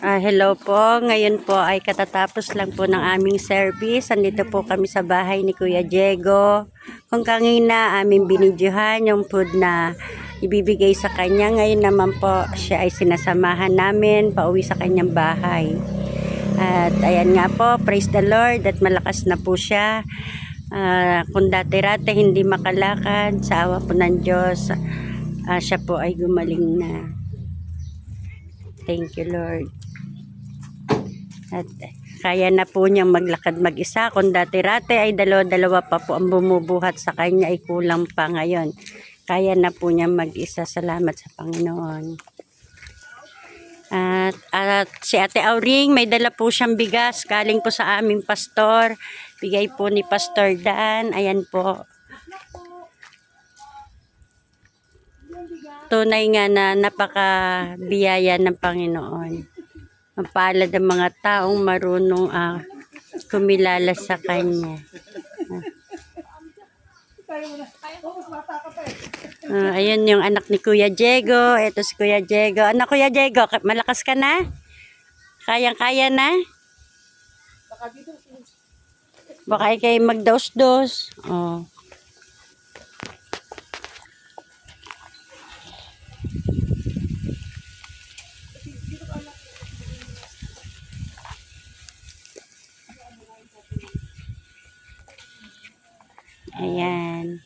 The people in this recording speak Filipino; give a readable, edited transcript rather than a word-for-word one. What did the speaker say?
Hello po. Ngayon po ay katatapos lang po ng aming service. Andito po kami sa bahay ni Kuya Diego. Kung kanina aming binidyohan yung food na ibibigay sa kanya. Ngayon naman po siya ay sinasamahan namin pauwi sa kanyang bahay. At ayan nga po, praise the Lord at malakas na po siya. Kung dati-rate hindi makalakad, sa awa po ng Diyos, siya po ay gumaling na. Thank you, Lord. At kaya na po niyang maglakad mag-isa. Kung dati-rate ay dalawa-dalawa pa po ang bumubuhat sa kanya, ay kulang pa ngayon. Kaya na po niyang mag-isa. Salamat sa Panginoon. At si Ate Auring, may dala po siyang bigas. Galing po sa aming pastor. Bigay po ni Pastor Dan. Ayan po. Tunay nga na napaka-biyaya ng Panginoon. Mapalad ang mga taong marunong kumilala sa Kanya. Ayun yung anak ni Kuya Diego. Ito si Kuya Diego. Anak Kuya Diego, malakas ka na? Kayang-kaya na? Baka ikay magdaos-dos. Oh. Ayan.